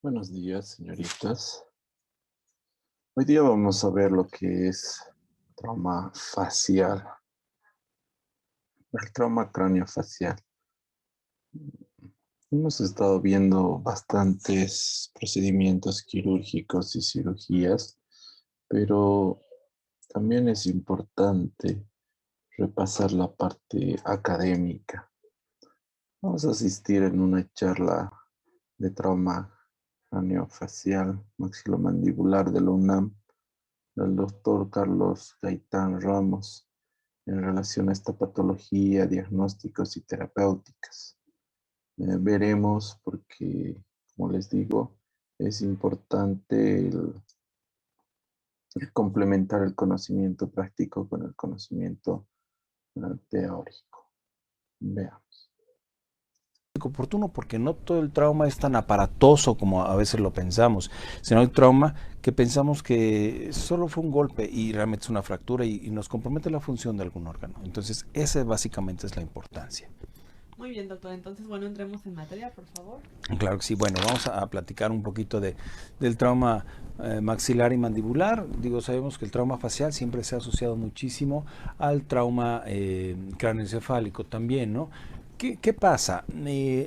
Buenos días, señoritas. Hoy día vamos a ver lo que es trauma facial, el trauma craneofacial. Hemos estado viendo bastantes procedimientos quirúrgicos y cirugías, pero también es importante repasar la parte académica. Vamos a asistir en una charla de trauma craneofacial maxilomandibular de la UNAM del doctor Carlos Gaitán Ramos en relación a esta patología, diagnósticos y terapéuticas. Veremos porque, como les digo, es importante el complementar el conocimiento práctico con el conocimiento teórico. Veamos. Oportuno porque no todo el trauma es tan aparatoso como a veces lo pensamos, sino el trauma que pensamos que solo fue un golpe y realmente es una fractura y nos compromete la función de algún órgano. Entonces, esa básicamente es la importancia. Muy bien, doctor. Entonces, bueno, entremos en materia, por favor. Claro que sí. Bueno, vamos a platicar un poquito del trauma maxilar y mandibular. Digo, sabemos que el trauma facial siempre se ha asociado muchísimo al trauma craneoencefálico también, ¿no? ¿Qué pasa?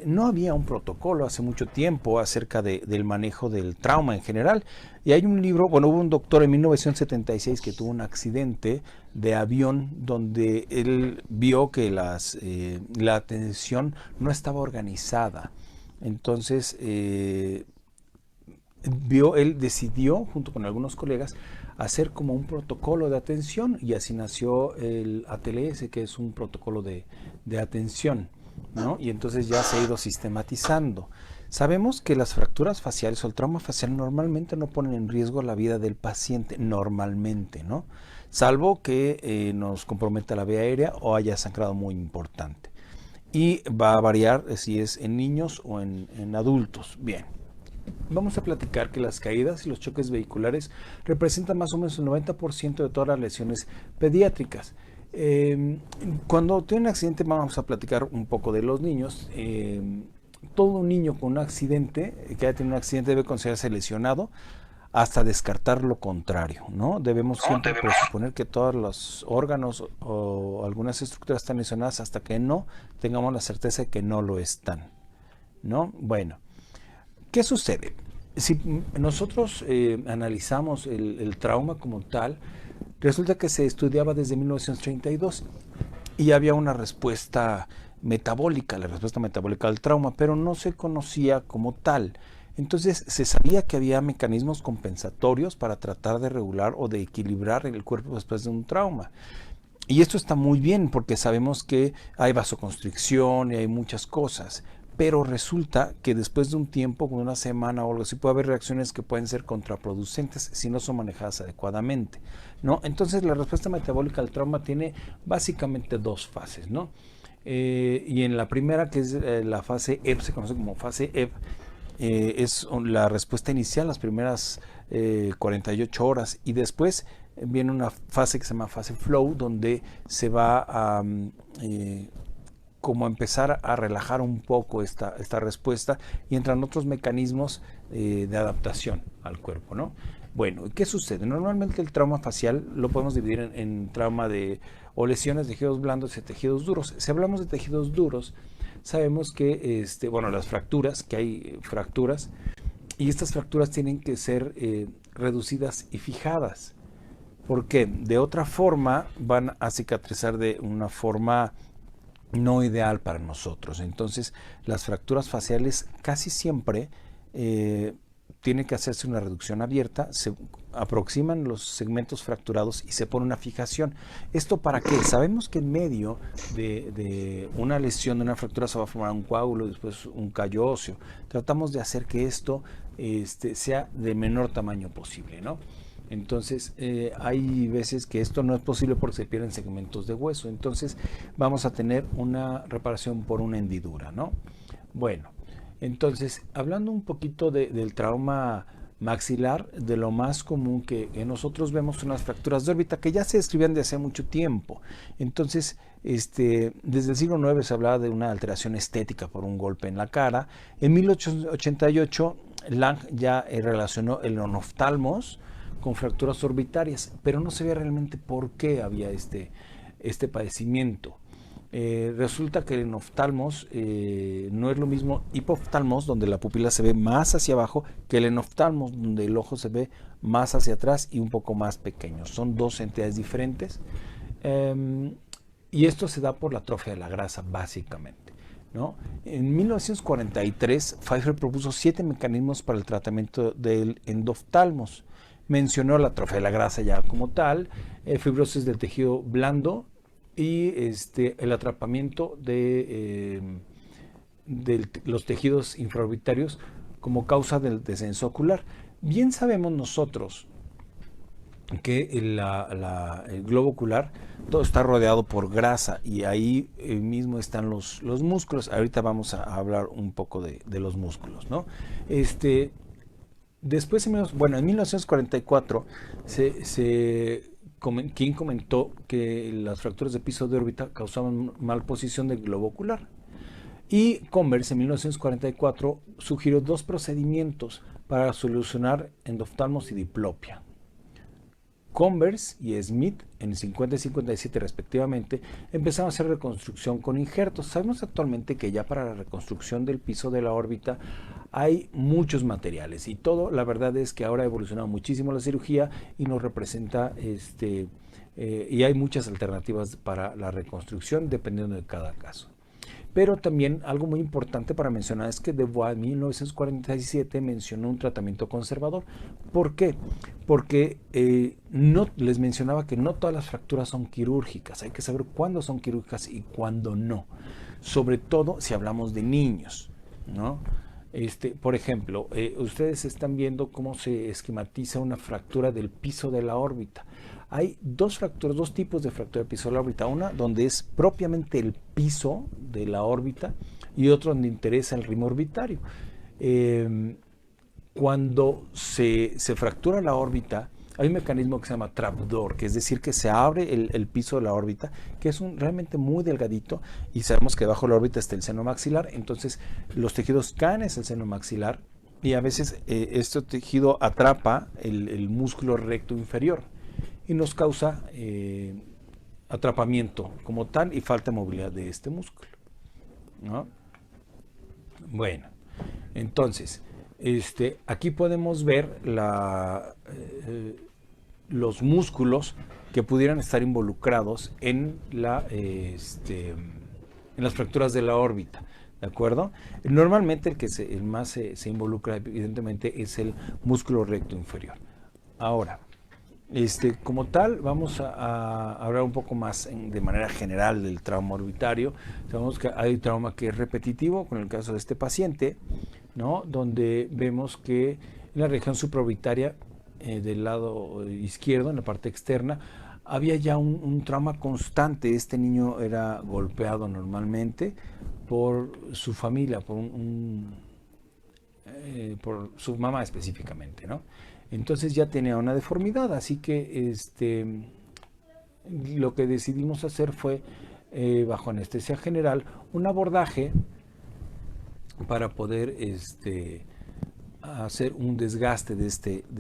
No había un protocolo hace mucho tiempo acerca del manejo del trauma en general. Y hay un libro, bueno, hubo un doctor en 1976 que tuvo un accidente de avión donde él vio que la atención no estaba organizada. Entonces, él decidió, junto con algunos colegas, hacer como un protocolo de atención y así nació el ATLS, que es un protocolo de atención, ¿no? Y entonces ya se ha ido sistematizando. Sabemos que las fracturas faciales o el trauma facial normalmente no ponen en riesgo la vida del paciente, normalmente, ¿no? Salvo que nos comprometa la vía aérea o haya sangrado muy importante. Y va a variar si es en niños o en adultos. Bien. Vamos a platicar que las caídas y los choques vehiculares representan más o menos el 90% de todas las lesiones pediátricas. Cuando tiene un accidente, vamos a platicar un poco de los niños. Todo un niño con un accidente, que haya tenido un accidente, debe considerarse lesionado hasta descartar lo contrario, ¿no? Debemos siempre presuponer que todos los órganos o algunas estructuras están lesionadas hasta que no tengamos la certeza de que no lo están, ¿no? Bueno, ¿qué sucede? Si nosotros analizamos el trauma como tal, resulta que se estudiaba desde 1932 y había una respuesta metabólica, la respuesta metabólica al trauma, pero no se conocía como tal. Entonces se sabía que había mecanismos compensatorios para tratar de regular o de equilibrar el cuerpo después de un trauma. Y esto está muy bien porque sabemos que hay vasoconstricción y hay muchas cosas, pero resulta que después de un tiempo, como una semana o algo así, puede haber reacciones que pueden ser contraproducentes si no son manejadas adecuadamente, ¿no? Entonces la respuesta metabólica al trauma tiene básicamente dos fases, ¿no? Y en la primera, que es la fase EP, se conoce como fase EP, es la respuesta inicial, las primeras 48 horas, y después viene una fase que se llama fase flow, donde se va a como empezar a relajar un poco esta respuesta y entran otros mecanismos de adaptación al cuerpo, ¿no? Bueno, ¿qué sucede? Normalmente el trauma facial lo podemos dividir en trauma de o lesiones de tejidos blandos y tejidos duros. Si hablamos de tejidos duros, sabemos que, bueno, las fracturas, que hay fracturas, y estas fracturas tienen que ser reducidas y fijadas, porque de otra forma van a cicatrizar de una forma no ideal para nosotros. Entonces, las fracturas faciales casi siempre tiene que hacerse una reducción abierta, se aproximan los segmentos fracturados y se pone una fijación. ¿Esto para qué? Sabemos que en medio de una lesión, de una fractura, se va a formar un coágulo, después un callo óseo. Tratamos de hacer que esto sea de menor tamaño posible, ¿no? Entonces, hay veces que esto no es posible porque se pierden segmentos de hueso. Entonces, vamos a tener una reparación por una hendidura, ¿no? Bueno, entonces, hablando un poquito del trauma maxilar, de lo más común que nosotros vemos son las fracturas de órbita, que ya se describían de hace mucho tiempo. Entonces, desde el siglo IX se hablaba de una alteración estética por un golpe en la cara. En 1888, Lang ya relacionó el onoftalmos con fracturas orbitarias, pero no se veía realmente por qué había este padecimiento. Resulta que el enoftalmos no es lo mismo hipoftalmos, donde la pupila se ve más hacia abajo, que el enoftalmos, donde el ojo se ve más hacia atrás y un poco más pequeño. Son dos entidades diferentes, y esto se da por la atrofia de la grasa, básicamente, ¿no? En 1943, Pfeiffer propuso 7 mecanismos para el tratamiento del endoftalmos. Mencionó la atrofia de la grasa ya como tal, fibrosis del tejido blando, y el atrapamiento de los tejidos infraorbitarios como causa del descenso ocular. Bien sabemos nosotros que el globo ocular todo está rodeado por grasa, y ahí mismo están los músculos. Ahorita vamos a hablar un poco de los músculos, ¿no? Después, en 1944, quien comentó que las fracturas de piso de órbita causaban malposición del globo ocular. Y Converse en 1944 sugirió 2 procedimientos para solucionar endoftalmos y diplopia. Converse y Smith, en el 50 y 57 respectivamente, empezaron a hacer reconstrucción con injertos. Sabemos actualmente que ya para la reconstrucción del piso de la órbita hay muchos materiales, y todo, la verdad es que ahora ha evolucionado muchísimo la cirugía y nos representa, y hay muchas alternativas para la reconstrucción dependiendo de cada caso. Pero también algo muy importante para mencionar es que Dubois en 1947 mencionó un tratamiento conservador. ¿Por qué? Porque no, les mencionaba que no todas las fracturas son quirúrgicas. Hay que saber cuándo son quirúrgicas y cuándo no. Sobre todo si hablamos de niños, ¿no? Por ejemplo, ustedes están viendo cómo se esquematiza una fractura del piso de la órbita. Hay 2 fracturas, 2 tipos de fractura del piso de la órbita. Una donde es propiamente el piso de la órbita, y otro donde interesa el ritmo orbitario. Cuando se fractura la órbita, hay un mecanismo que se llama trapdoor, que es decir, que se abre el piso de la órbita, que es realmente muy delgadito, y sabemos que debajo de la órbita está el seno maxilar. Entonces los tejidos caen hacia el seno maxilar, y a veces este tejido atrapa el músculo recto inferior y nos causa atrapamiento como tal y falta de movilidad de este músculo, ¿no? Bueno, entonces aquí podemos ver los músculos que pudieran estar involucrados en las fracturas de la órbita, ¿de acuerdo? Normalmente el más se involucra, evidentemente, es el músculo recto inferior. Ahora, como tal, vamos a hablar un poco más de manera general del trauma orbitario. Sabemos que hay trauma que es repetitivo, con el caso de este paciente, ¿no? Donde vemos que en la región supraorbitaria, del lado izquierdo, en la parte externa, había ya un trauma constante. Este niño era golpeado normalmente por su familia, por su mamá específicamente, ¿no? Entonces ya tenía una deformidad, así que lo que decidimos hacer fue, bajo anestesia general, un abordaje para poder hacer un desgaste de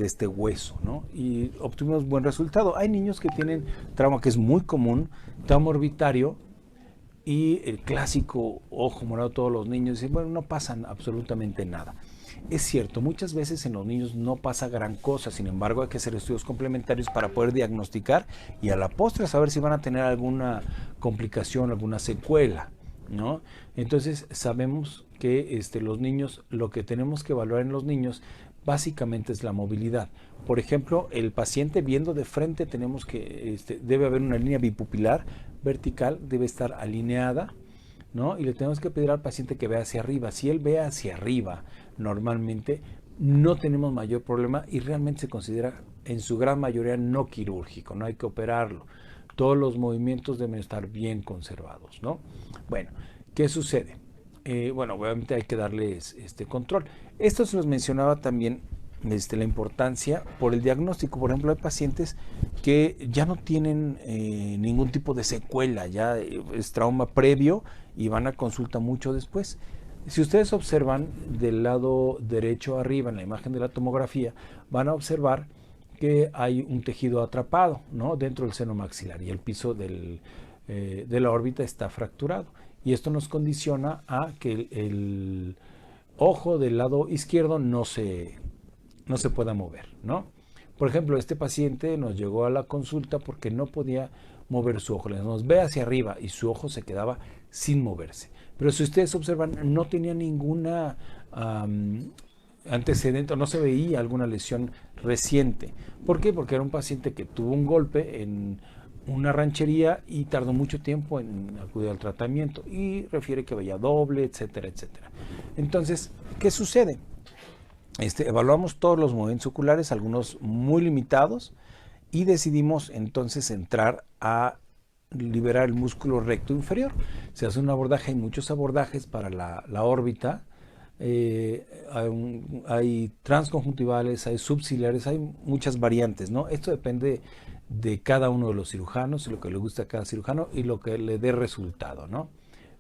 este hueso, ¿no? Y obtuvimos buen resultado. Hay niños que tienen trauma que es muy común, trauma orbitario, y el clásico ojo morado. Todos los niños dicen, bueno, no pasa absolutamente nada. Es cierto, muchas veces en los niños no pasa gran cosa. Sin embargo, hay que hacer estudios complementarios para poder diagnosticar y a la postre saber si van a tener alguna complicación, alguna secuela, ¿no? Entonces sabemos que los niños, lo que tenemos que evaluar en los niños básicamente es la movilidad. Por ejemplo, el paciente viendo de frente, tenemos que debe haber una línea bipupilar vertical, debe estar alineada, ¿no? Y le tenemos que pedir al paciente que vea hacia arriba. Si él ve hacia arriba, normalmente no tenemos mayor problema y realmente se considera en su gran mayoría no quirúrgico, no hay que operarlo. Todos los movimientos deben estar bien conservados, ¿no? Bueno, ¿qué sucede? Bueno, obviamente hay que darles control. Esto se los mencionaba también la importancia por el diagnóstico. Por ejemplo, hay pacientes que ya no tienen ningún tipo de secuela, ya es trauma previo y van a consulta mucho después. Si ustedes observan del lado derecho arriba en la imagen de la tomografía, van a observar que hay un tejido atrapado, ¿no?, dentro del seno maxilar y el piso de la órbita está fracturado. Y esto nos condiciona a que el ojo del lado izquierdo no se pueda mover, ¿no? Por ejemplo, este paciente nos llegó a la consulta porque no podía mover su ojo. Nos ve hacia arriba y su ojo se quedaba sin moverse. Pero si ustedes observan, no tenía ninguna antecedente, no se veía alguna lesión reciente. ¿Por qué? Porque era un paciente que tuvo un golpe en una ranchería y tardó mucho tiempo en acudir al tratamiento y refiere que veía doble, etcétera, etcétera. Entonces, ¿qué sucede? Evaluamos todos los movimientos oculares, algunos muy limitados, y decidimos entonces entrar a liberar el músculo recto inferior. Se hace un abordaje, hay muchos abordajes para la órbita, hay transconjuntivales, hay subciliares, hay muchas variantes, ¿no? Esto depende de cada uno de los cirujanos, lo que le gusta a cada cirujano y lo que le dé resultado, ¿no?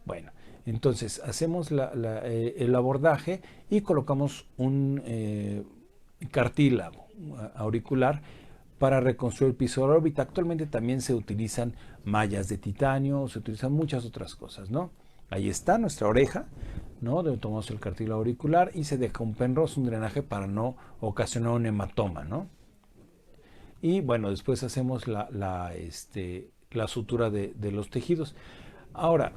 Bueno, entonces hacemos el abordaje y colocamos un cartílago auricular para reconstruir el piso de la órbita. Actualmente también se utilizan mallas de titanio, se utilizan muchas otras cosas, ¿no? Ahí está nuestra oreja, ¿no?, donde tomamos el cartílago auricular y se deja un penrose, un drenaje para no ocasionar un hematoma, ¿no? Y bueno, después hacemos la sutura de los tejidos. Ahora,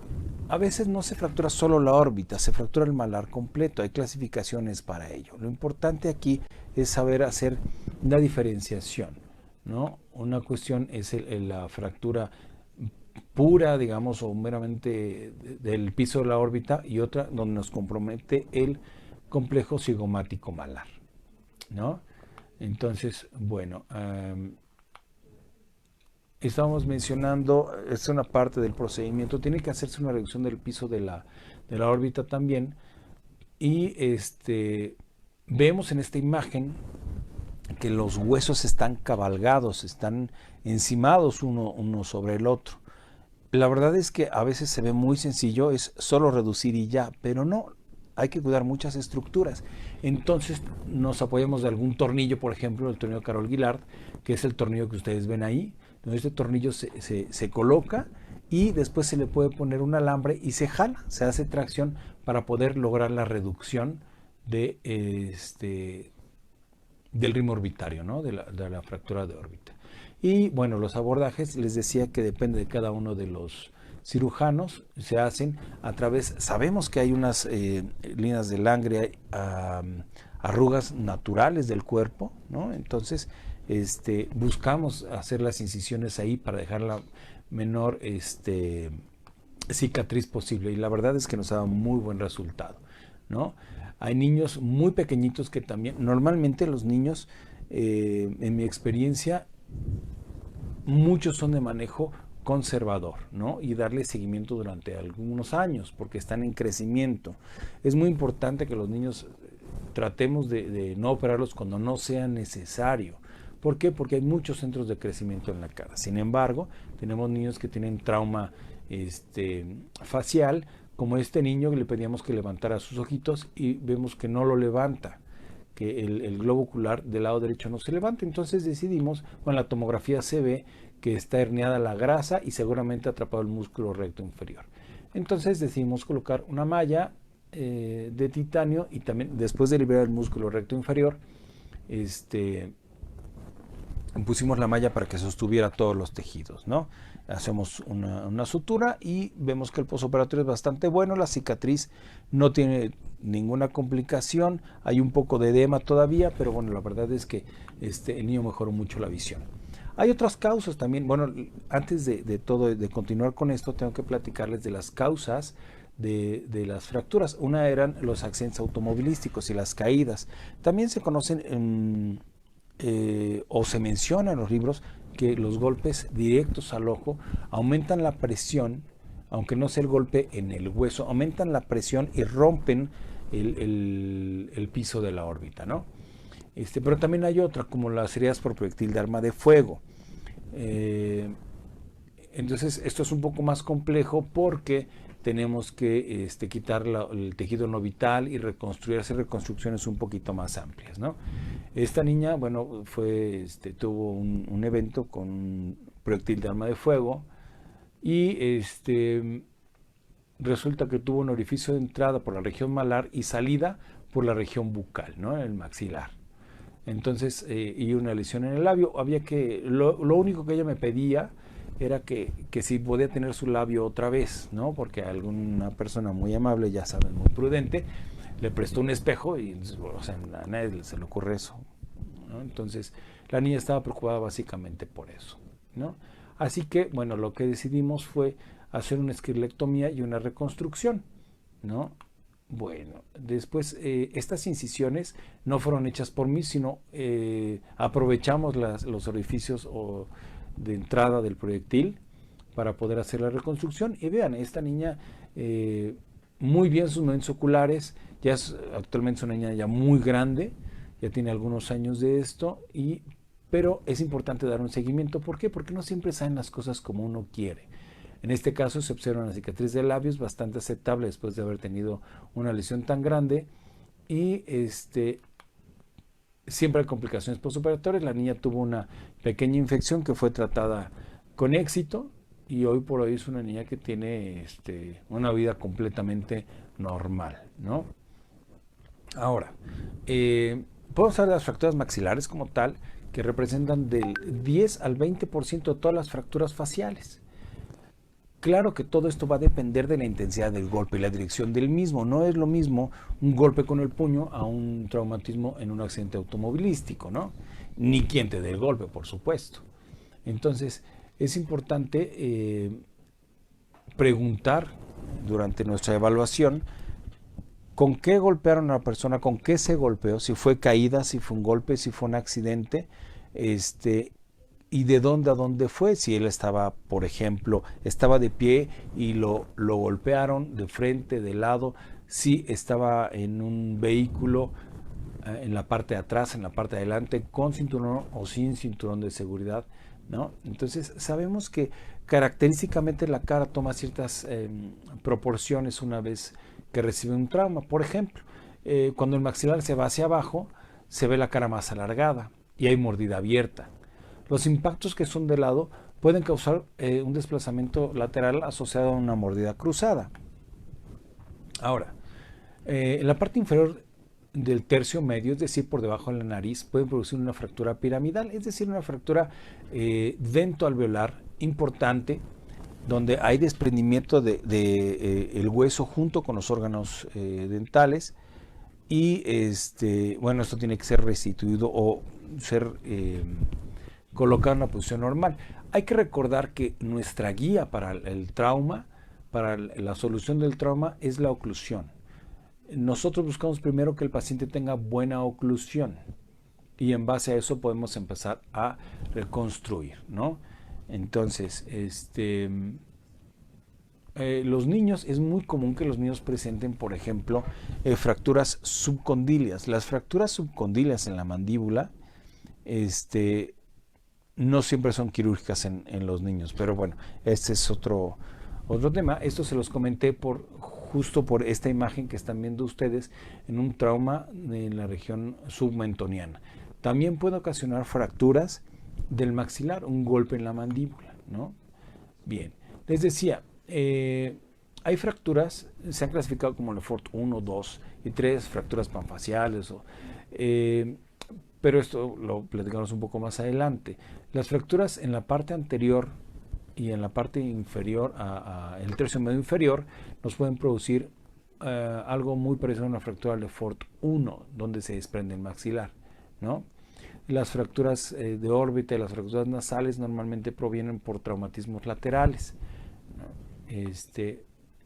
a veces no se fractura solo la órbita, se fractura el malar completo. Hay clasificaciones para ello. Lo importante aquí es saber hacer una diferenciación, ¿no? Una cuestión es la fractura pura, digamos, o meramente del piso de la órbita, y otra donde nos compromete el complejo cigomático malar, ¿no? Entonces, bueno, estábamos mencionando, es una parte del procedimiento, tiene que hacerse una reducción del piso de la órbita también, y vemos en esta imagen que los huesos están cabalgados, están encimados uno sobre el otro. La verdad es que a veces se ve muy sencillo, es solo reducir y ya, pero no, hay que cuidar muchas estructuras. Entonces nos apoyamos de algún tornillo, por ejemplo, el tornillo Carol Guillard, que es el tornillo que ustedes ven ahí. Entonces este tornillo se coloca y después se le puede poner un alambre y se jala, se hace tracción para poder lograr la reducción del ritmo orbitario, ¿no?, de la fractura de órbita. Y bueno, los abordajes, les decía que depende de cada uno de los cirujanos, se hacen a través, sabemos que hay unas líneas de Langre, arrugas naturales del cuerpo, ¿no? Entonces buscamos hacer las incisiones ahí para dejar la menor cicatriz posible, y la verdad es que nos ha dado muy buen resultado, ¿no? Hay niños muy pequeñitos que también, normalmente los niños, en mi experiencia, muchos son de manejo conservador, ¿no?, y darle seguimiento durante algunos años porque están en crecimiento. Es muy importante que los niños tratemos de no operarlos cuando no sea necesario. ¿Por qué? Porque hay muchos centros de crecimiento en la cara. Sin embargo, tenemos niños que tienen trauma facial, como este niño que le pedíamos que levantara sus ojitos y vemos que no lo levanta, que el globo ocular del lado derecho no se levanta. Entonces decidimos, bueno, la tomografía se ve que está herniada la grasa y seguramente atrapado el músculo recto inferior. Entonces decidimos colocar una malla de titanio, y también después de liberar el músculo recto inferior, pusimos la malla para que sostuviera todos los tejidos, ¿no? Hacemos una sutura y vemos que el postoperatorio es bastante bueno, la cicatriz no tiene ninguna complicación, hay un poco de edema todavía, pero bueno, la verdad es que el niño mejoró mucho la visión. Hay otras causas también. Bueno, antes de continuar con esto, tengo que platicarles de las causas de las fracturas. Una eran los accidentes automovilísticos y las caídas. También se conocen o se menciona en los libros que los golpes directos al ojo aumentan la presión, aunque no sea el golpe en el hueso, aumentan la presión y rompen el piso de la órbita, ¿no? Pero también hay otra, como las heridas por proyectil de arma de fuego. Entonces, esto es un poco más complejo porque tenemos que quitar el tejido no vital y hacer reconstrucciones un poquito más amplias, ¿no? Esta niña, bueno, tuvo un evento con un proyectil de arma de fuego y resulta que tuvo un orificio de entrada por la región malar y salida por la región bucal, ¿no? En el maxilar. Entonces, y una lesión en el labio. Lo único que ella me pedía era que si podía tener su labio otra vez, ¿no? Porque alguna persona muy amable, ya saben, muy prudente, le prestó un espejo y, o sea, a nadie se le ocurre eso, ¿no? Entonces, la niña estaba preocupada básicamente por eso, ¿no? Así que, bueno, lo que decidimos fue hacer una esquilectomía y una reconstrucción, ¿no? Bueno, después estas incisiones no fueron hechas por mí, sino aprovechamos los orificios de entrada del proyectil para poder hacer la reconstrucción. Y vean, esta niña, muy bien sus movimientos oculares, actualmente es una niña ya muy grande, ya tiene algunos años de esto, pero es importante dar un seguimiento. ¿Por qué? Porque no siempre salen las cosas como uno quiere. En este caso se observa una cicatriz de labios bastante aceptable después de haber tenido una lesión tan grande y siempre hay complicaciones postoperatorias. La niña tuvo una pequeña infección que fue tratada con éxito y hoy por hoy es una niña que tiene una vida completamente normal, ¿no? Ahora, podemos hablar de las fracturas maxilares como tal, que representan del 10 al 20% de todas las fracturas faciales. Claro que todo esto va a depender de la intensidad del golpe y la dirección del mismo. No es lo mismo un golpe con el puño a un traumatismo en un accidente automovilístico, ¿no? Ni quien te dé el golpe, por supuesto. Entonces, es importante preguntar durante nuestra evaluación con qué golpearon a la persona, con qué se golpeó, si fue caída, si fue un golpe, si fue un accidente, y de dónde a dónde fue, si él estaba, por ejemplo, estaba de pie y lo golpearon de frente, de lado, si estaba en un vehículo, en la parte de atrás, en la parte de adelante, con cinturón o sin cinturón de seguridad, ¿no? Entonces sabemos que característicamente la cara toma ciertas proporciones una vez que recibe un trauma. Por ejemplo, cuando el maxilar se va hacia abajo, se ve la cara más alargada y hay mordida abierta. Los impactos que son de lado pueden causar un desplazamiento lateral asociado a una mordida cruzada. Ahora, en la parte inferior del tercio medio, es decir, por debajo de la nariz, puede producir una fractura piramidal, es decir, una fractura dentoalveolar importante, donde hay desprendimiento el hueso junto con los órganos dentales y bueno, esto tiene que ser restituido o ser colocado en una posición normal. Hay que recordar que nuestra guía para el trauma, para la solución del trauma, es la oclusión. Nosotros buscamos primero que el paciente tenga buena oclusión y en base a eso podemos empezar a reconstruir, ¿no? Entonces, los niños, es muy común que los niños presenten, por ejemplo, fracturas subcondilias. Las fracturas subcondilias en la mandíbula, no siempre son quirúrgicas en los niños, pero bueno, este es otro tema. Esto se los comenté justo por esta imagen que están viendo ustedes en un trauma en la región submentoniana. También puede ocasionar fracturas del maxilar, un golpe en la mandíbula, ¿no? Bien, les decía, hay fracturas, se han clasificado como Lefort 1, 2 y 3, fracturas panfaciales, pero esto lo platicamos un poco más adelante. Las fracturas en la parte anterior y en la parte inferior, en el tercio medio inferior, nos pueden producir algo muy parecido a una fractura Lefort 1, donde se desprende el maxilar, ¿no? Las fracturas de órbita y las fracturas nasales normalmente provienen por traumatismos laterales, ¿no?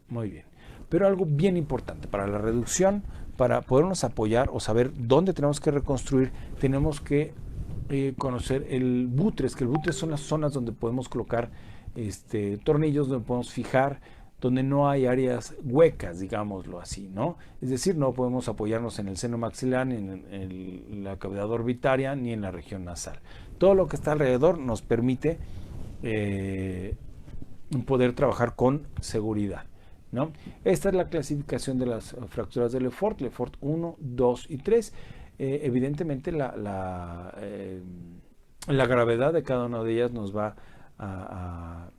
Muy bien. Pero algo bien importante para la reducción, para podernos apoyar o saber dónde tenemos que reconstruir, tenemos que conocer el bútres, que el bútres son las zonas donde podemos colocar tornillos, donde podemos fijar donde no hay áreas huecas, digámoslo así, ¿no? Es decir, no podemos apoyarnos en el seno maxilar, ni en la cavidad orbitaria, ni en la región nasal. Todo lo que está alrededor nos permite poder trabajar con seguridad, ¿no? Esta es la clasificación de las fracturas de Lefort 1, 2 y 3. Evidentemente la gravedad de cada una de ellas nos va a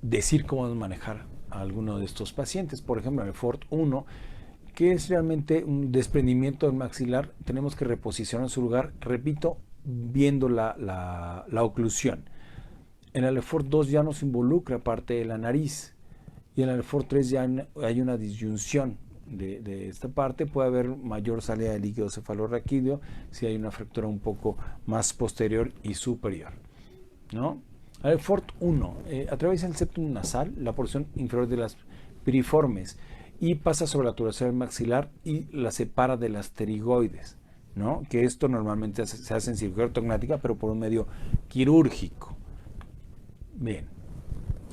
decir cómo manejar a alguno de estos pacientes. Por ejemplo, en el Lefort 1, que es realmente un desprendimiento del maxilar, tenemos que reposicionar en su lugar, repito, viendo la oclusión. En el Lefort 2 ya nos involucra parte de la nariz, y en el Lefort 3 ya hay una disyunción de esta parte. Puede haber mayor salida de líquido cefalorraquídeo si hay una fractura un poco más posterior y superior, ¿no? El Lefort 1 atraviesa el septum nasal, la porción inferior de las piriformes, y pasa sobre la tuberosidad del maxilar y la separa de las pterigoides, ¿no? Que esto normalmente se hace en cirugía ortognática, pero por un medio quirúrgico. Bien,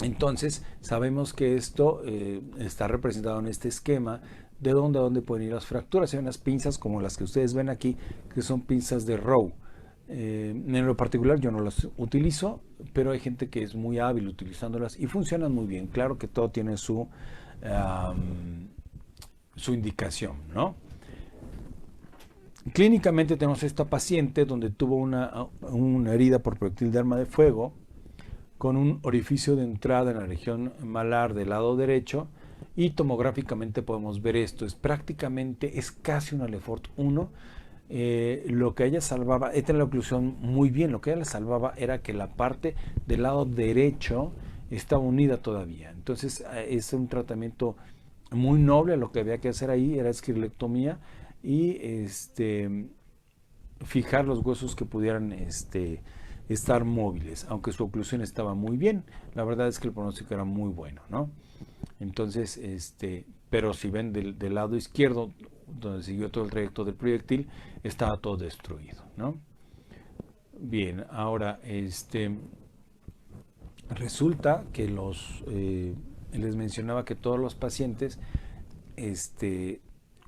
entonces sabemos que esto está representado en este esquema de dónde pueden ir las fracturas. Hay unas pinzas como las que ustedes ven aquí, que son pinzas de Rowe. En lo particular yo no las utilizo, pero hay gente que es muy hábil utilizándolas y funcionan muy bien. Claro que todo tiene su indicación, ¿no? Clínicamente tenemos esta paciente donde tuvo una herida por proyectil de arma de fuego, con un orificio de entrada en la región malar del lado derecho, y tomográficamente podemos ver esto. Es casi una Lefort 1. Lo que ella salvaba, esta es la oclusión muy bien, lo que ella le salvaba era que la parte del lado derecho estaba unida todavía. Entonces es un tratamiento muy noble. Lo que había que hacer ahí era esquirlectomía y fijar los huesos que pudieran estar móviles, aunque su oclusión estaba muy bien. La verdad es que el pronóstico era muy bueno, ¿no? Entonces, pero si ven del lado izquierdo, donde siguió todo el trayecto del proyectil, estaba todo destruido, ¿no? Bien, ahora, resulta que les mencionaba que todos los pacientes,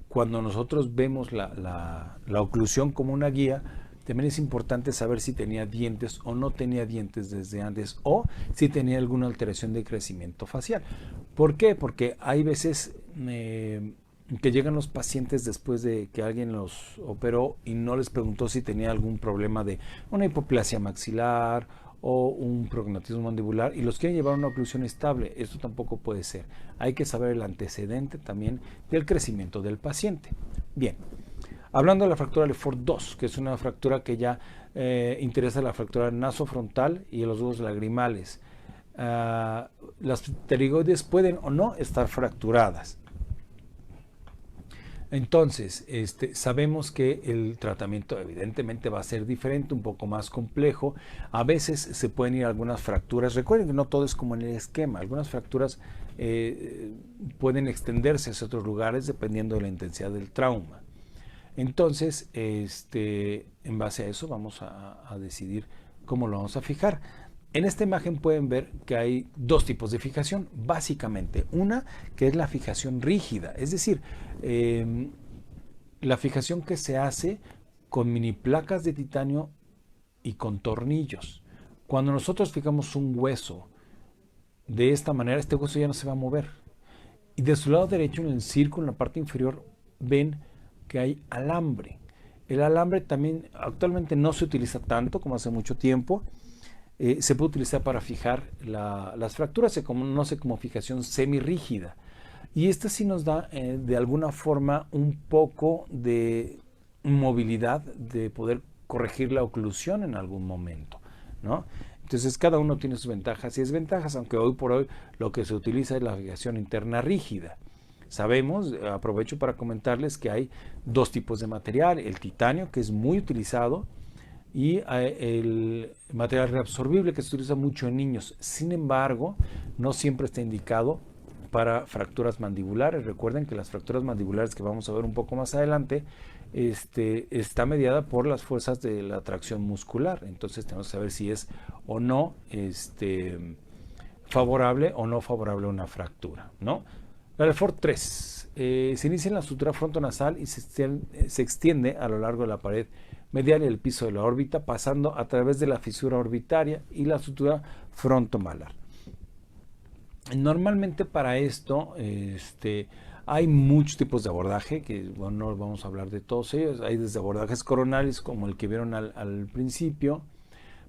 cuando nosotros vemos la oclusión como una guía, también es importante saber si tenía dientes o no tenía dientes desde antes, o si tenía alguna alteración de crecimiento facial. ¿Por qué? Porque hay veces que llegan los pacientes después de que alguien los operó y no les preguntó si tenía algún problema de una hipoplasia maxilar o un prognatismo mandibular, y los quieren llevar a una oclusión estable. Esto tampoco puede ser. Hay que saber el antecedente también del crecimiento del paciente. Bien. Hablando de la fractura Lefort 2, que es una fractura que ya interesa la fractura nasofrontal y los huesos lagrimales. Las pterigoides pueden o no estar fracturadas. Entonces, sabemos que el tratamiento evidentemente va a ser diferente, un poco más complejo. A veces se pueden ir algunas fracturas. Recuerden que no todo es como en el esquema. Algunas fracturas pueden extenderse hacia otros lugares dependiendo de la intensidad del trauma. Entonces, en base a eso vamos a decidir cómo lo vamos a fijar. En esta imagen pueden ver que hay dos tipos de fijación, básicamente. Una que es la fijación rígida, es decir, la fijación que se hace con mini placas de titanio y con tornillos. Cuando nosotros fijamos un hueso de esta manera, este hueso ya no se va a mover. Y de su lado derecho, en el círculo, en la parte inferior, ven que hay alambre. El alambre también actualmente no se utiliza tanto como hace mucho tiempo. Se puede utilizar para fijar las fracturas, se conoce como fijación semirrígida. Y esta sí nos da de alguna forma un poco de movilidad de poder corregir la oclusión en algún momento, ¿no? Entonces cada uno tiene sus ventajas y desventajas, aunque hoy por hoy lo que se utiliza es la fijación interna rígida. Sabemos, aprovecho para comentarles que hay dos tipos de material: el titanio, que es muy utilizado, y el material reabsorbible, que se utiliza mucho en niños. Sin embargo, no siempre está indicado para fracturas mandibulares. Recuerden que las fracturas mandibulares, que vamos a ver un poco más adelante, está mediada por las fuerzas de la tracción muscular. Entonces tenemos que saber si es o no favorable o no favorable a una fractura, ¿no? La Lefort 3 se inicia en la sutura frontonasal y se extiende a lo largo de la pared medial y el piso de la órbita, pasando a través de la fisura orbitaria y la sutura frontomalar. Normalmente para esto hay muchos tipos de abordaje, que bueno, no vamos a hablar de todos ellos. Hay desde abordajes coronales como el que vieron al principio,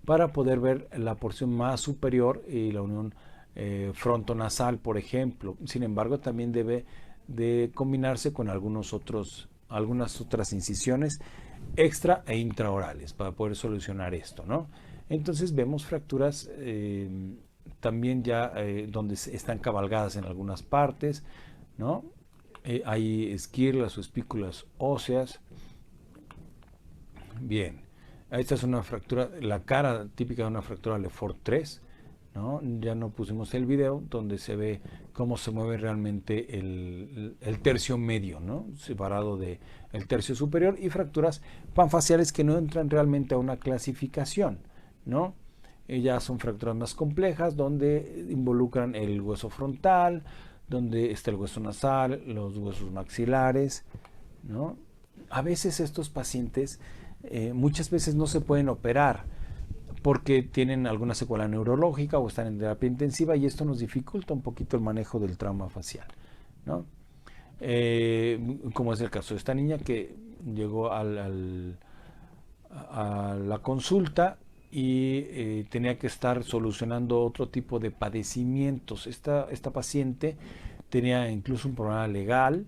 para poder ver la porción más superior y la unión frontonasal, por ejemplo. Sin embargo, también debe de combinarse con algunas otras incisiones extra e intraorales para poder solucionar esto, ¿no? Entonces vemos fracturas también ya donde están cabalgadas en algunas partes, ¿no? Hay esquirlas o espículas óseas. Bien, esta es una fractura, la cara típica de una fractura Lefort 3, ¿no? Ya no pusimos el video donde se ve cómo se mueve realmente el tercio medio, ¿no? Separado del tercio superior, y fracturas panfaciales que no entran realmente a una clasificación, ¿no? Ya son fracturas más complejas donde involucran el hueso frontal, donde está el hueso nasal, los huesos maxilares, ¿no? A veces estos pacientes muchas veces no se pueden operar porque tienen alguna secuela neurológica o están en terapia intensiva, y esto nos dificulta un poquito el manejo del trauma facial, ¿no? Como es el caso de esta niña que llegó a la consulta y tenía que estar solucionando otro tipo de padecimientos. Esta paciente tenía incluso un problema legal,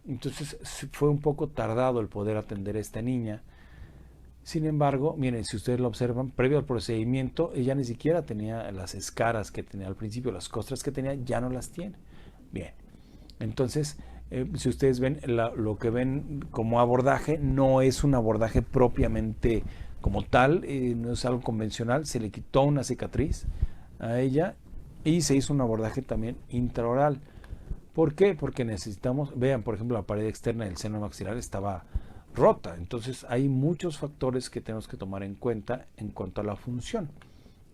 entonces fue un poco tardado el poder atender a esta niña. Sin embargo, miren, si ustedes lo observan, previo al procedimiento, ella ni siquiera tenía las escaras que tenía al principio, las costras que tenía, ya no las tiene. Bien, entonces, si ustedes ven, lo que ven como abordaje no es un abordaje propiamente como tal, no es algo convencional. Se le quitó una cicatriz a ella y se hizo un abordaje también intraoral. ¿Por qué? Porque necesitamos, vean, por ejemplo, la pared externa del seno maxilar estaba rota. Entonces hay muchos factores que tenemos que tomar en cuenta en cuanto a la función,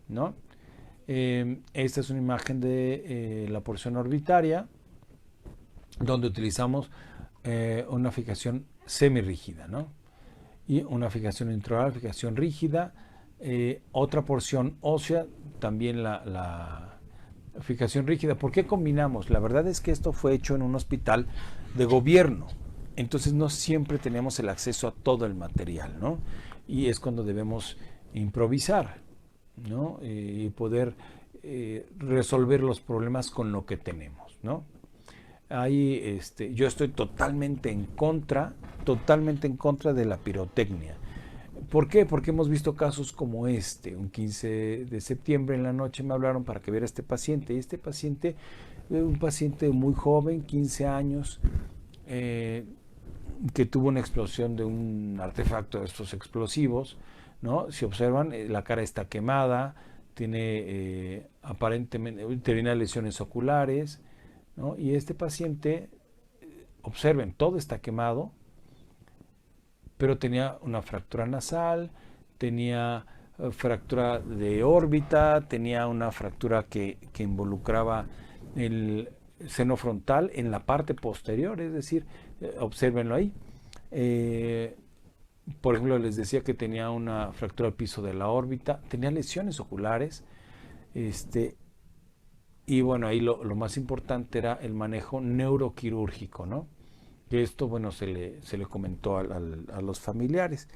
¿no? Esta es una imagen de la porción orbitaria, donde utilizamos una fijación semirrígida, ¿no? Y una fijación intraoral, fijación rígida, otra porción ósea, también la fijación rígida. ¿Por qué combinamos? La verdad es que esto fue hecho en un hospital de gobierno, entonces no siempre tenemos el acceso a todo el material, ¿no? Y es cuando debemos improvisar, ¿no? Y poder resolver los problemas con lo que tenemos, ¿no? Ahí, yo estoy totalmente en contra de la pirotecnia. ¿Por qué? Porque hemos visto casos como un 15 de septiembre en la noche me hablaron para que viera a este paciente, y este paciente, un paciente muy joven, 15 años, que tuvo una explosión de un artefacto de estos explosivos, ¿no? Si observan, la cara está quemada, tiene aparentemente, tenía lesiones oculares, ¿no? Y este paciente, observen, todo está quemado, pero tenía una fractura nasal, tenía fractura de órbita, tenía una fractura que involucraba el seno frontal en la parte posterior, es decir, obsérvenlo ahí. Por ejemplo, les decía que tenía una fractura al piso de la órbita, tenía lesiones oculares, y bueno, ahí lo más importante era el manejo neuroquirúrgico, ¿no? Que esto, bueno, se le comentó a los familiares,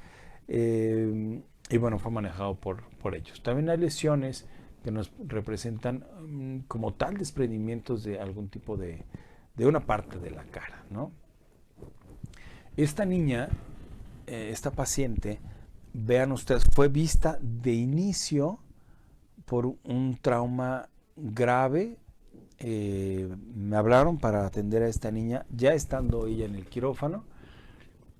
y bueno, fue manejado por ellos. También hay lesiones que nos representan como tal desprendimientos de algún tipo de una parte de la cara, ¿no? Esta niña, esta paciente, vean ustedes, fue vista de inicio por un trauma grave. Me hablaron para atender a esta niña ya estando ella en el quirófano,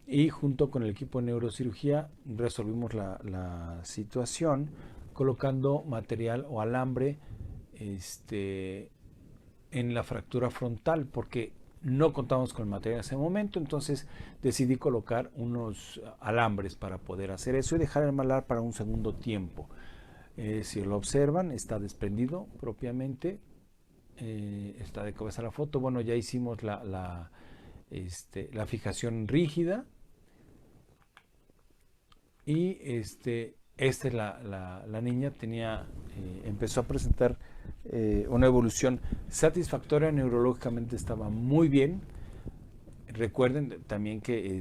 y junto con el equipo de neurocirugía resolvimos la situación colocando material o alambre en la fractura frontal, porque no contamos con el material en ese momento. Entonces decidí colocar unos alambres para poder hacer eso y dejar el malar para un segundo tiempo. Si lo observan, está desprendido propiamente. Está de cabeza la foto. Bueno, ya hicimos la fijación rígida. Y esta es la niña, empezó a presentar una evolución satisfactoria, neurológicamente estaba muy bien. Recuerden también que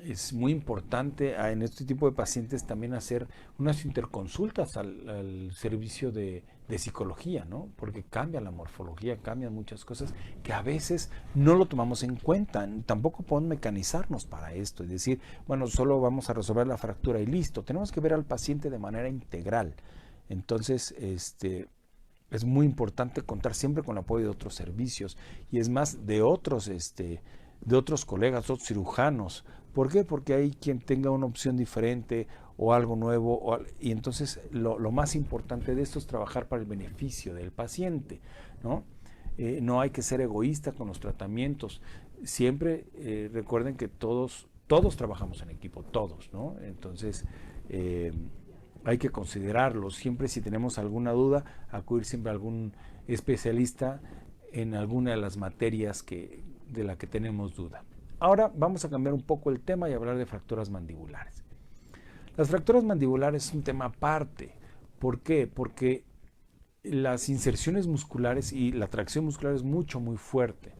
es muy importante en este tipo de pacientes también hacer unas interconsultas al servicio de psicología, ¿no? Porque cambia la morfología, cambian muchas cosas que a veces no lo tomamos en cuenta. Tampoco podemos mecanizarnos para esto y decir, bueno, solo vamos a resolver la fractura y listo. Tenemos que ver al paciente de manera integral. Entonces, es muy importante contar siempre con el apoyo de otros servicios y es más de otros colegas, otros cirujanos. ¿Por qué? Porque hay quien tenga una opción diferente o algo nuevo, y entonces lo más importante de esto es trabajar para el beneficio del paciente, ¿no? No hay que ser egoísta con los tratamientos. Siempre recuerden que todos trabajamos en equipo, todos, ¿no? Entonces hay que considerarlo. Siempre, si tenemos alguna duda, acudir siempre a algún especialista en alguna de las materias de la que tenemos duda. Ahora vamos a cambiar un poco el tema y hablar de fracturas mandibulares. Las fracturas mandibulares es un tema aparte. ¿Por qué? Porque las inserciones musculares y la tracción muscular es muy fuerte.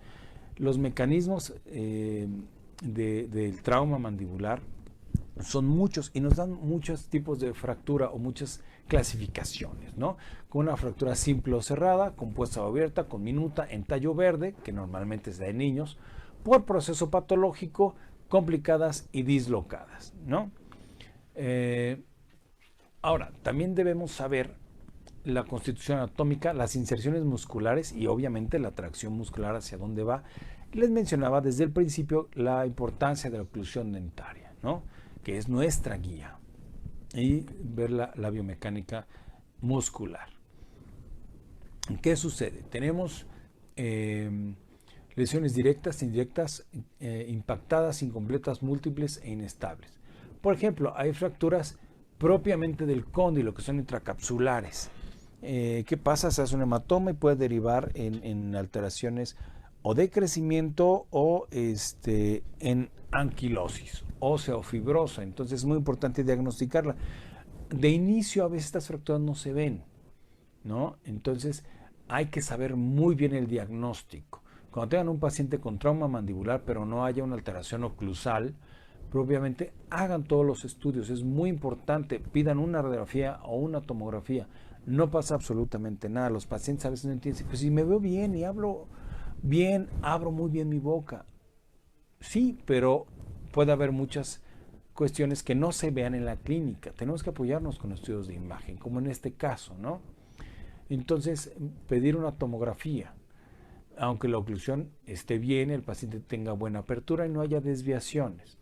Los mecanismos del trauma mandibular son muchos y nos dan muchos tipos de fractura o muchas clasificaciones, ¿no? Con una fractura simple o cerrada, compuesta o abierta, con minuta, en tallo verde, que normalmente es de niños, por proceso patológico, complicadas y dislocadas, ¿no? Ahora, también debemos saber la constitución anatómica, las inserciones musculares y obviamente la tracción muscular hacia dónde va. Les mencionaba desde el principio la importancia de la oclusión dentaria, ¿no? Que es nuestra guía, y ver la biomecánica muscular. ¿Qué sucede? Tenemos lesiones directas, indirectas, impactadas, incompletas, múltiples e inestables. Por ejemplo, hay fracturas propiamente del cóndilo que son intracapsulares. ¿Qué pasa? Se hace un hematoma y puede derivar en alteraciones o de crecimiento o en anquilosis ósea o fibrosa. Entonces es muy importante diagnosticarla. De inicio a veces estas fracturas no se ven, ¿no? Entonces hay que saber muy bien el diagnóstico. Cuando tengan un paciente con trauma mandibular pero no haya una alteración oclusal, propiamente hagan todos los estudios. Es muy importante, pidan una radiografía o una tomografía. No pasa absolutamente nada. Los pacientes a veces no entienden, pues si me veo bien y hablo bien, abro muy bien mi boca. Sí, pero puede haber muchas cuestiones que no se vean en la clínica. Tenemos que apoyarnos con estudios de imagen, como en este caso, ¿no? Entonces, pedir una tomografía, aunque la oclusión esté bien, el paciente tenga buena apertura y no haya desviaciones.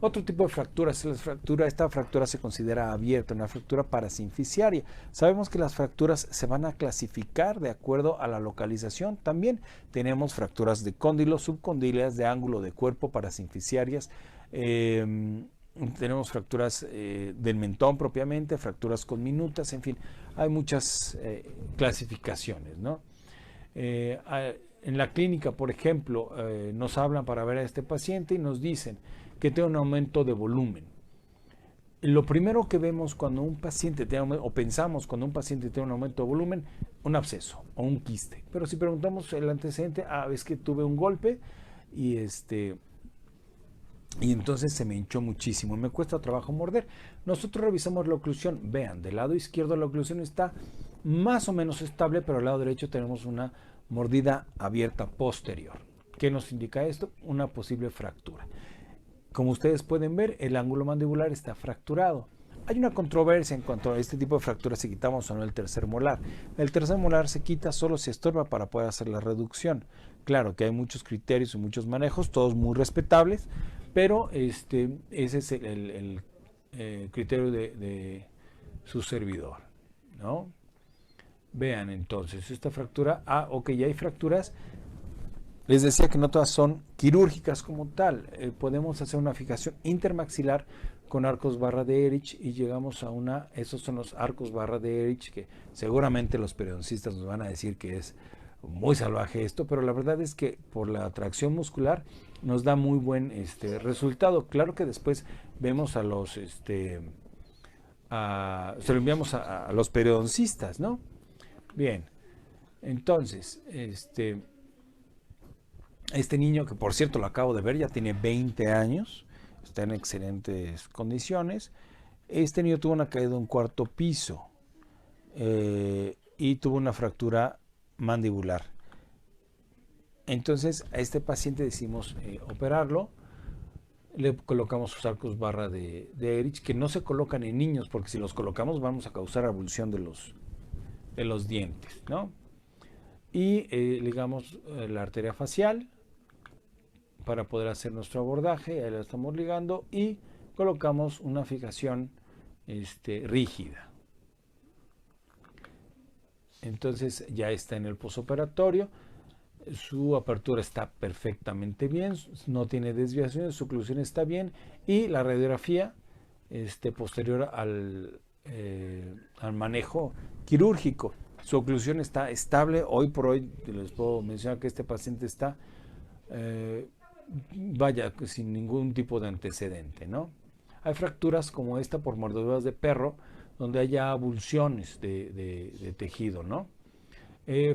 Otro tipo de fracturas, esta fractura se considera abierta, una fractura parasinficiaria. Sabemos que las fracturas se van a clasificar de acuerdo a la localización. También tenemos fracturas de cóndilo, subcondíleas, de ángulo de cuerpo, parasinficiarias. Tenemos fracturas del mentón propiamente, fracturas con minutas, en fin, hay muchas clasificaciones, ¿no? En la clínica, por ejemplo, nos hablan para ver a este paciente y nos dicen que tiene un aumento de volumen. Lo primero que vemos cuando un paciente tiene, o pensamos cuando un paciente tiene un aumento de volumen, un absceso o un quiste. Pero si preguntamos el antecedente, es que tuve un golpe y entonces se me hinchó muchísimo, me cuesta trabajo morder. Nosotros revisamos la oclusión, vean, del lado izquierdo la oclusión está más o menos estable, pero al lado derecho tenemos una mordida abierta posterior. ¿Qué nos indica esto? Una posible fractura. Como ustedes pueden ver, el ángulo mandibular está fracturado. Hay una controversia en cuanto a este tipo de fracturas, si quitamos o no el tercer molar. El tercer molar se quita solo si estorba para poder hacer la reducción. Claro que hay muchos criterios y muchos manejos, todos muy respetables, pero ese es el criterio de su servidor, ¿no? Vean entonces esta fractura. Ok, ya hay fracturas. Les decía que no todas son quirúrgicas como tal. Podemos hacer una fijación intermaxilar con arcos barra de Erich y llegamos a esos son los arcos barra de Erich, que seguramente los periodoncistas nos van a decir que es muy salvaje esto, pero la verdad es que por la atracción muscular nos da muy buen resultado. Claro que después vemos a los, se lo enviamos a los periodoncistas, ¿no? Bien, entonces, este niño, que por cierto lo acabo de ver, ya tiene 20 años, está en excelentes condiciones. Este niño tuvo una caída de un cuarto piso y tuvo una fractura mandibular. Entonces a este paciente decidimos operarlo. Le colocamos sus arcos barra de Erich, que no se colocan en niños, porque si los colocamos vamos a causar abulsión de los dientes, ¿no? Y ligamos la arteria facial para poder hacer nuestro abordaje, ahí la estamos ligando y colocamos una fijación rígida. Entonces ya está en el posoperatorio, su apertura está perfectamente bien, no tiene desviaciones, su oclusión está bien y la radiografía posterior al manejo quirúrgico. Su oclusión está estable. Hoy por hoy les puedo mencionar que este paciente está, vaya, sin ningún tipo de antecedente, ¿no? Hay fracturas como esta por mordeduras de perro, donde haya abulsiones de tejido, ¿no?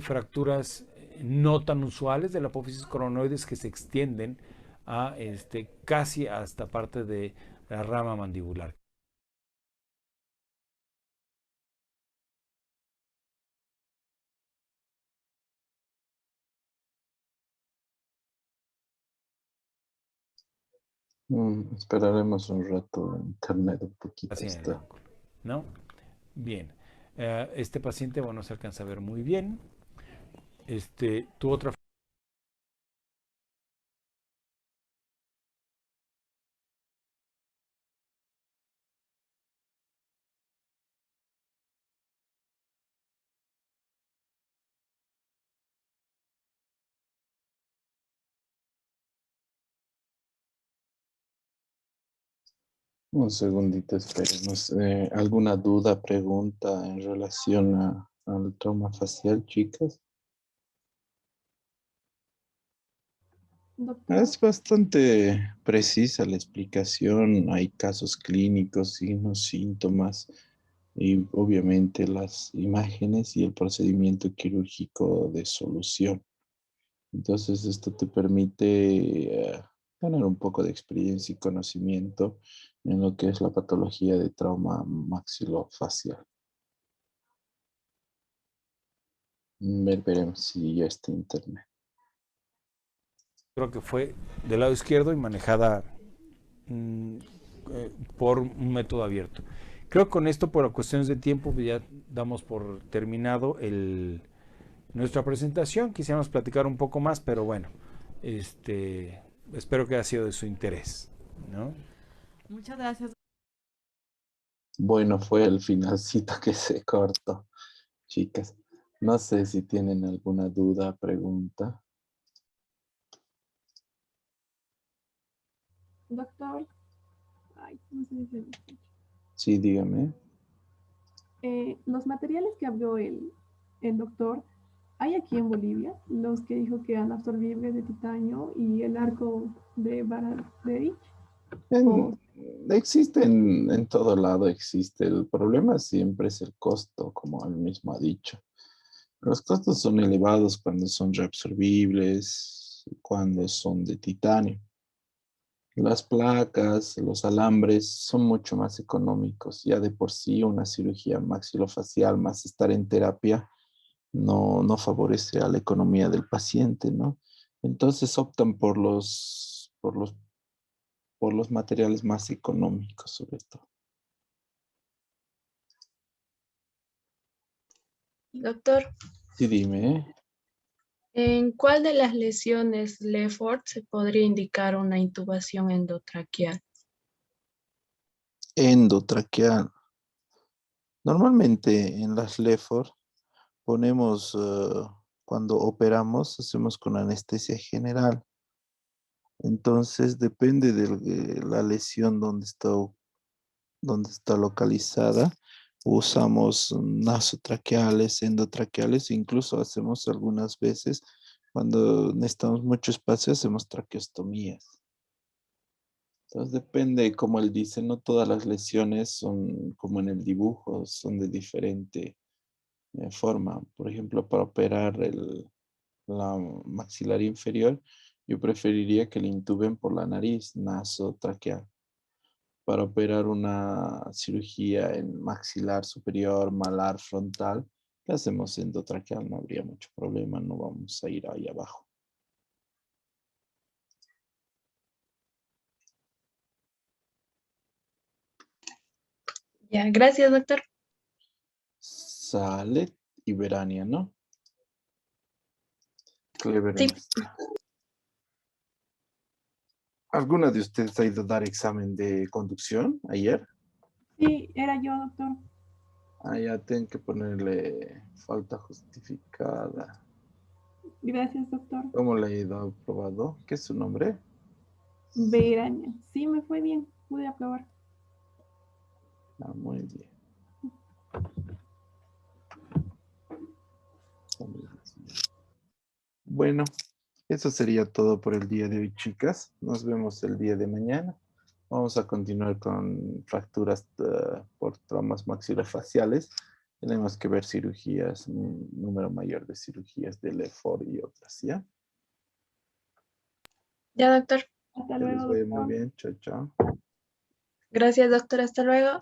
Fracturas no tan usuales de la apófisis coronoides que se extienden a casi hasta parte de la rama mandibular. Esperaremos un rato en internet un poquito Así en el está. ángulo, ¿no? Bien. Este paciente, bueno, se alcanza a ver muy bien. Tuvo otra. Un segundito, esperemos. ¿Alguna duda, pregunta en relación al trauma facial, chicas? Doctor, Es bastante precisa la explicación. Hay casos clínicos, signos, síntomas y obviamente las imágenes y el procedimiento quirúrgico de solución. Entonces, esto te permite ganar un poco de experiencia y conocimiento en lo que es la patología de trauma maxilofacial. Veremos si ya está internet. Creo que fue del lado izquierdo y manejada mm, por un método abierto. Creo que con esto, por cuestiones de tiempo, pues ya damos por terminado nuestra presentación. Quisiéramos platicar un poco más, pero bueno, espero que haya sido de su interés, ¿no? Muchas gracias. Bueno, fue el finalcito que se cortó, chicas. No sé si tienen alguna duda, pregunta. doctor, ay, no sé si se me escucha. Sí, dígame. Los materiales que habló el doctor, ¿hay aquí en Bolivia? Los que dijo que eran absorbibles de titanio y el arco de Baradevich. O, Existen en todo lado, existe. El problema siempre es el costo, como él mismo ha dicho. Los costos son elevados cuando son reabsorbibles, cuando son de titanio. Las placas, los alambres son mucho más económicos. Ya de por sí una cirugía maxilofacial más estar en terapia no favorece a la economía del paciente, ¿no? Entonces optan por los materiales más económicos, sobre todo. Doctor, Sí, dime, ¿eh? ¿en cuál de las lesiones Lefort se podría indicar una intubación endotraqueal? Endotraqueal. Normalmente en las LEFOR ponemos, cuando operamos, hacemos con anestesia general. Entonces depende de la lesión donde está dónde está localizada. Usamos nasotraqueales, endotraqueales, incluso hacemos algunas veces, cuando necesitamos mucho espacio, hacemos traqueostomías. Entonces depende, como él dice, no todas las lesiones son como en el dibujo, son de diferente forma. Por ejemplo, para operar la maxilar inferior, yo preferiría que le intuben por la nariz, nasotraqueal. Para operar una cirugía en maxilar superior, malar, frontal, le hacemos endotraqueal, no habría mucho problema, no vamos a ir ahí abajo. Ya, gracias, doctor. Sale Iberania, ¿no? Clever. Sí. ¿Alguna de ustedes ha ido a dar examen de conducción ayer? Sí, era yo, doctor. Ah, ya tengo que ponerle falta justificada. Gracias, doctor. ¿Cómo le ha ido aprobado? ¿Qué es su nombre? Beiraña. Sí, me fue bien. Pude aprobar. Ah, muy bien. Bueno, eso sería todo por el día de hoy, chicas. Nos vemos el día de mañana. Vamos a continuar con fracturas por traumas maxilofaciales. Tenemos que ver cirugías, un número mayor de cirugías de Lefort y otras, ¿ya? Ya, doctor. Hasta Que les luego, vaya muy doctor. bien. Chao, chao. Gracias, doctor. Hasta luego.